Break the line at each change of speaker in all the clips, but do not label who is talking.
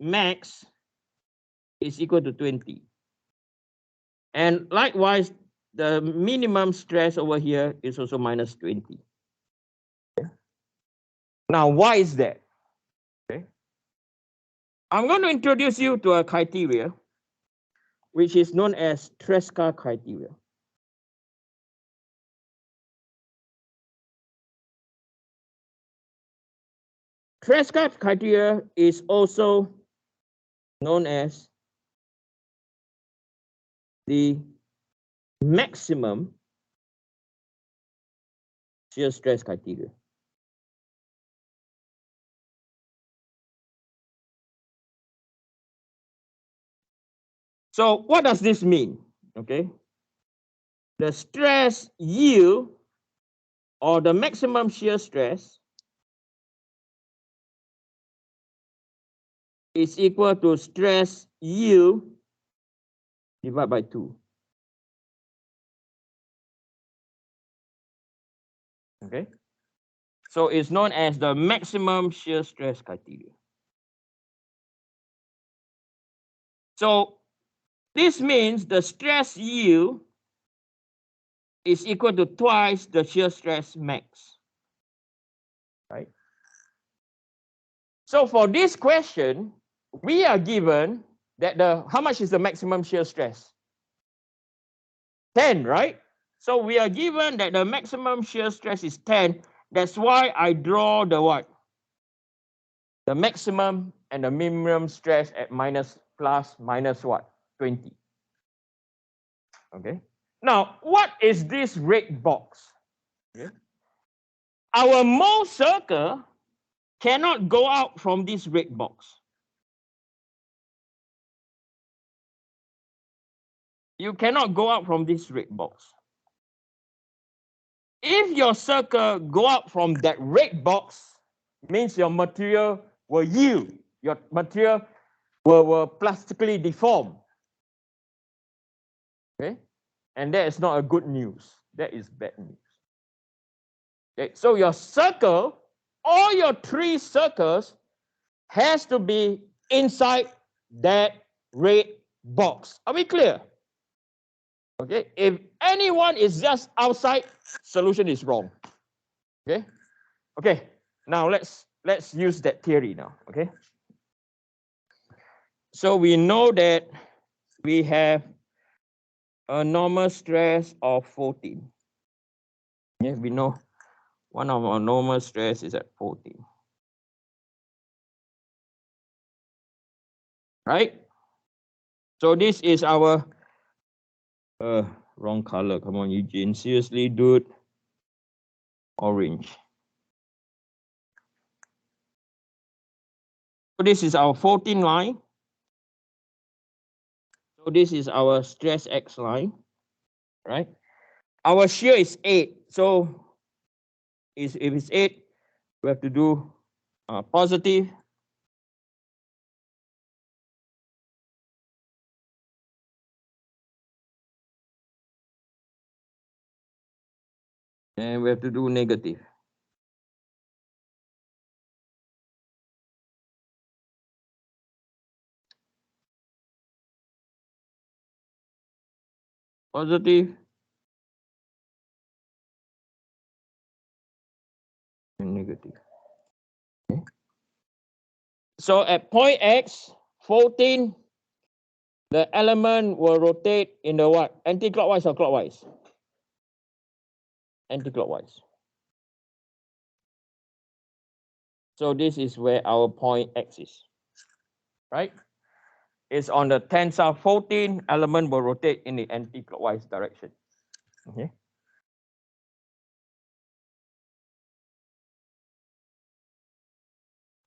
max is equal to 20. And likewise, the minimum stress over here is also minus 20. Okay. Now, why is that? Okay. I'm going to introduce you to a criteria, which is known as Tresca criteria. Tresca criteria is also known as the maximum shear stress criteria. So what does this mean? Okay. The stress yield or the maximum shear stress is equal to stress yield divided by 2. Okay. So it's known as the maximum shear stress criteria. So this means the stress yield is equal to twice the shear stress max. Right? So for this question, we are given that how much is the maximum shear stress? 10, right? So we are given that the maximum shear stress is 10. That's why I draw the what? The maximum and the minimum stress at plus minus what? 20. Okay. Now, what is this red box? Okay. Our Mohr circle cannot go out from this red box. You cannot go out from this red box. If your circle go out from that red box, means your material will yield. Your material will plastically deform. Okay? And that is not a good news. That is bad news. Okay? So your circle, all your 3 circles has to be inside that red box. Are we clear? Okay, if anyone is just outside, solution is wrong. Okay, okay. Now let's use that theory now. Okay, so we know that we have a normal stress of 14. Yeah, we know one of our normal stress is at 14. Right? So this is our wrong color. Come on, Eugene. Seriously, dude. Orange. So this is our 14 line. So this is our stress X line, right? Our shear is 8. So if it's 8, we have to do positive. And we have to do negative. Positive and negative. Okay. So at point X, 14, the element will rotate in the what? Anti-clockwise or clockwise? Anti-clockwise. So this is where our point X is, right? It's on the tensor 14, element will rotate in the anti-clockwise direction. Okay.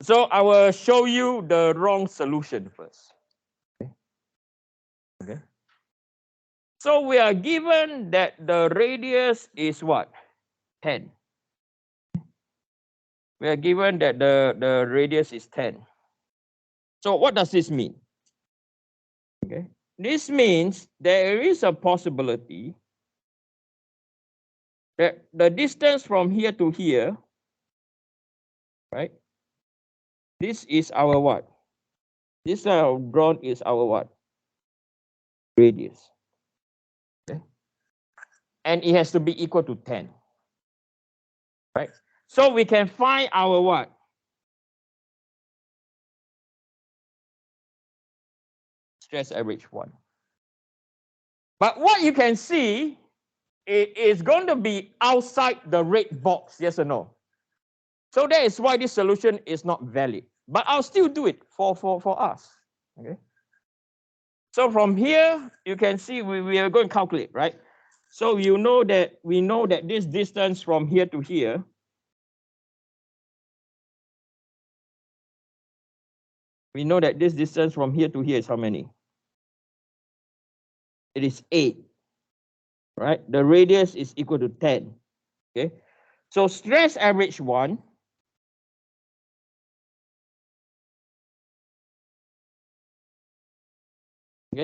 So I will show you the wrong solution first. Okay. Okay. So we are given that the radius is what? 10. We are given that the radius is 10. So what does this mean? Okay. This means there is a possibility that the distance from here to here, right? This is our what? This line I've drawn is our what? Radius. Okay. And it has to be equal to 10. Right? So we can find our what? Stress average 1. But what you can see, it is going to be outside the red box, yes or no? So that is why this solution is not valid. But I'll still do it for us. Okay. So from here, you can see we are going to calculate, right? So we know that this distance from here to here is how many? It is 8, right? The radius is equal to 10. Okay. So stress average 1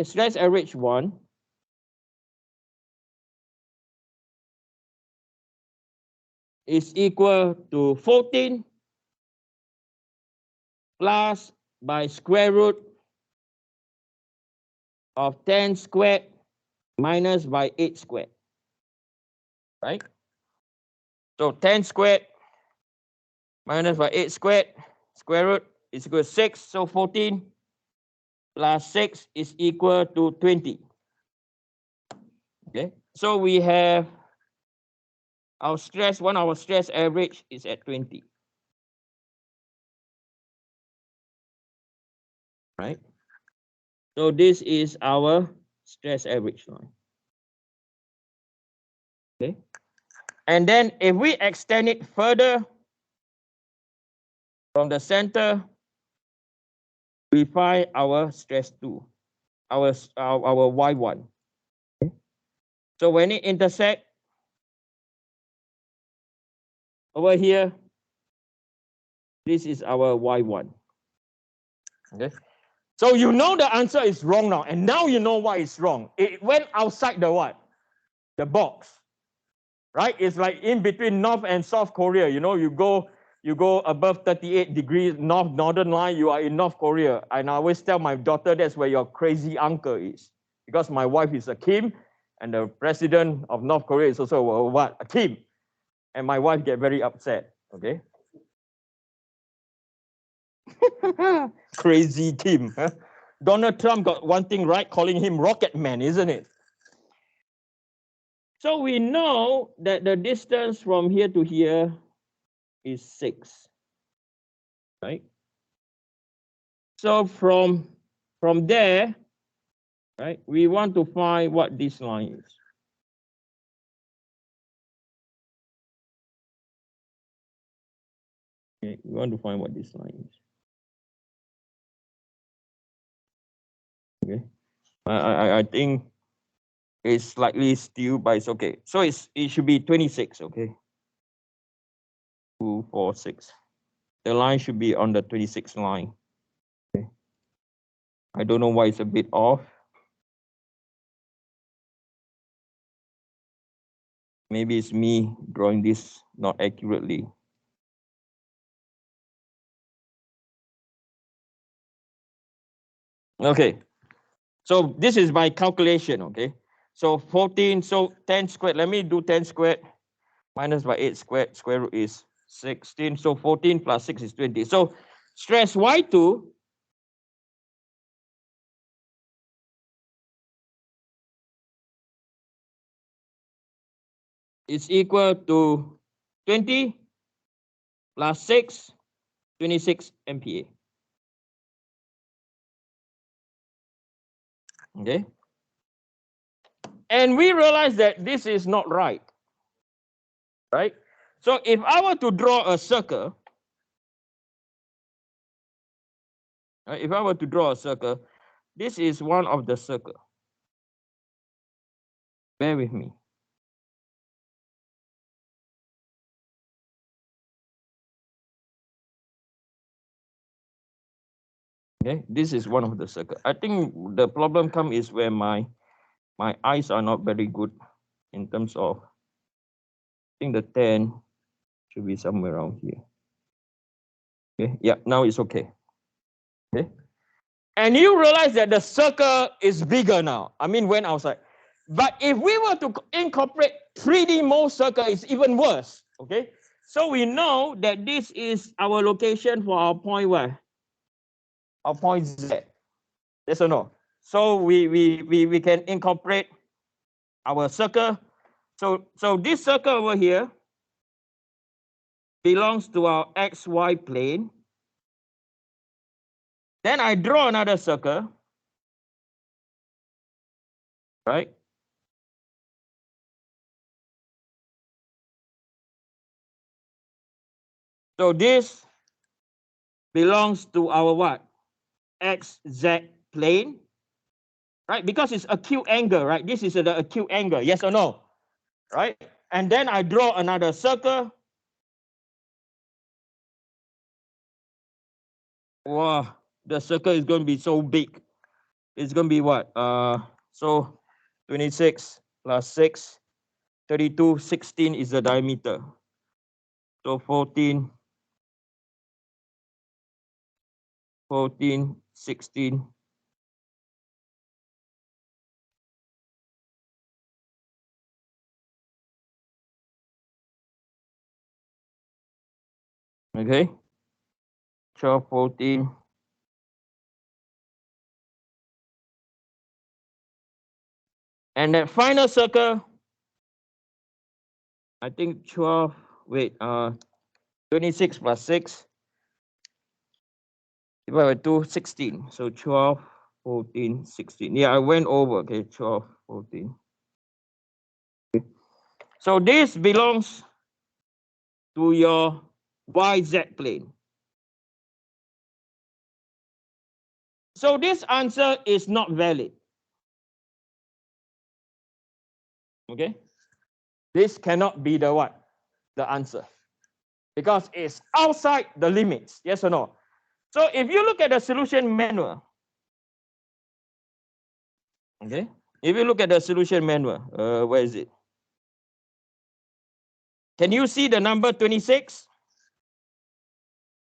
stress average 1 is equal to 14 plus by square root of 10 squared minus by 8 squared, right? So 10 squared minus by 8 squared, square root is equal to 6. So 14 plus 6 is equal to 20. Okay, so we have our stress average is at 20. Right? So this is our stress average line. Okay. And then if we extend it further from the center, we find our stress 2, our Y1. Okay. So when it intersect over here, this is our Y1. Okay. So you know the answer is wrong now, and now you know why it's wrong. It went outside the what? The box, right? It's like in between North and South Korea. You know, you go above 38 degrees northern line, you are in North Korea. And I always tell my daughter that's where your crazy uncle is, because my wife is a Kim, and the president of North Korea is also what? A Kim, and my wife get very upset. Okay. Crazy Kim. Huh? Donald Trump got one thing right, calling him Rocket Man, isn't it? So we know that the distance from here to here is 6, right? So from there, right, we want to find what this line is. Okay, we want to find what this line is. Okay, I think it's slightly skewed, but it's okay. So it should be 26. Okay, 2, 4, 6. The line should be on the 26 line. Okay, I don't know why it's a bit off. Maybe it's me drawing this not accurately. Okay, so this is my calculation. Okay, so 14, so 10 squared. Let me do 10 squared minus by 8 squared. Square root is 16. So 14 plus 6 is 20. So stress Y2 is equal to 20 plus 6, 26 MPa. Okay. And we realize that this is not right. Right? So if I were to draw a circle, right, if I were to draw a circle, this is one of the circle. Bear with me. Okay, this is one of the circle. I think the problem come is where my eyes are not very good in terms of, I think the 10 should be somewhere around here. Okay, yeah, now it's okay. Okay. And you realize that the circle is bigger now. I mean, when outside. But if we were to incorporate 3D Mohr circle, it's even worse. Okay. So we know that this is our location for our point where? Our point Z. Yes or no? So we can incorporate our circle. So this circle over here belongs to our XY plane. Then I draw another circle, right? So this belongs to our what? XZ plane, right? Because it's acute angle, right? This is the acute angle, yes or no? Right? And then I draw another circle. Wow, the circle is going to be so big. It's going to be what? So 26 plus 6, 32, 16 is the diameter. So 14, 16. Okay, 12, 14. And that final circle, I think 12, wait, 26 plus 6 divided by 2, 16. So 12, 14, 16. Yeah, I went over, okay, 12, 14. Okay. So this belongs to your YZ plane. So this answer is not valid. Okay. This cannot be the what? The answer. Because it's outside the limits. Yes or no? So if you look at the solution manual, okay, if you look at the solution manual, where is it? Can you see the number 26?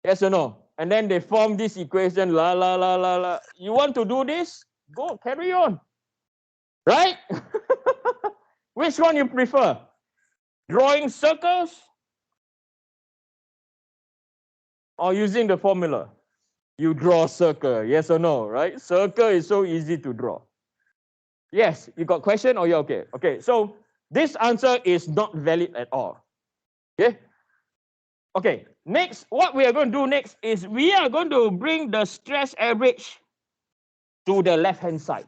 Yes or no? And then they form this equation, la, la, la, la, la. You want to do this? Go, carry on. Right? Which one you prefer? Drawing circles or using the formula? You draw a circle, yes or no, right? Circle is so easy to draw. Yes, you got question or you're okay? Okay, so this answer is not valid at all. Okay? Okay, next, what we are going to do next is we are going to bring the stress average to the left-hand side.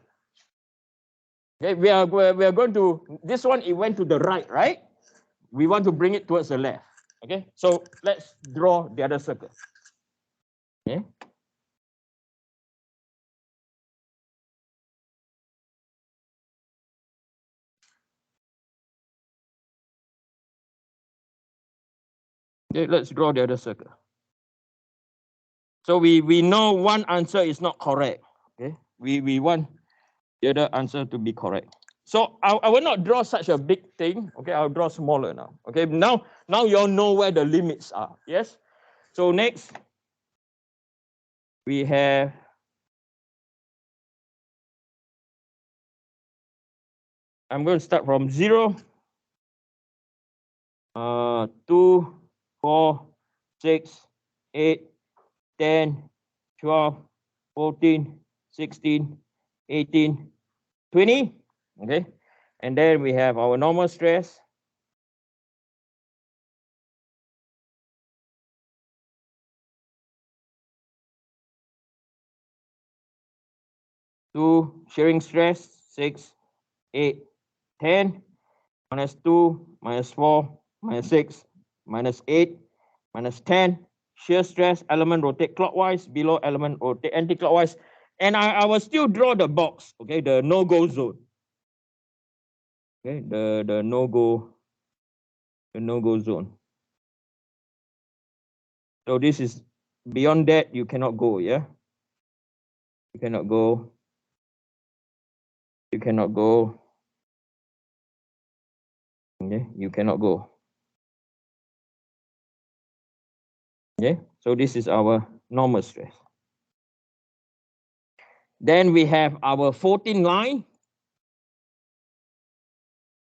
Okay, we are going to, this one, it went to the right, right? We want to bring it towards the left. Okay, so let's draw the other circle. Okay. Okay, let's draw the other circle. So we know one answer is not correct. Okay, we want the other answer to be correct. So I will not draw such a big thing. Okay, I'll draw smaller now. Okay, now you all know where the limits are. Yes. So next we have I'm going to start from 0, 2, 4, 6, 8, 10, 12, 14, 16, 18, 20. Okay. And then we have our normal stress. Two, shearing stress, 6, 8, 10, minus 2, minus 4, minus 6, minus 8, minus 10. Shear stress, element rotate clockwise, below element rotate anti-clockwise. And I will still draw the box, okay, the no-go zone. Okay, the no-go zone. So this is beyond that, you cannot go, yeah? You cannot go. You cannot go. Okay, you cannot go. Okay, so this is our normal stress. Then we have our 14 line.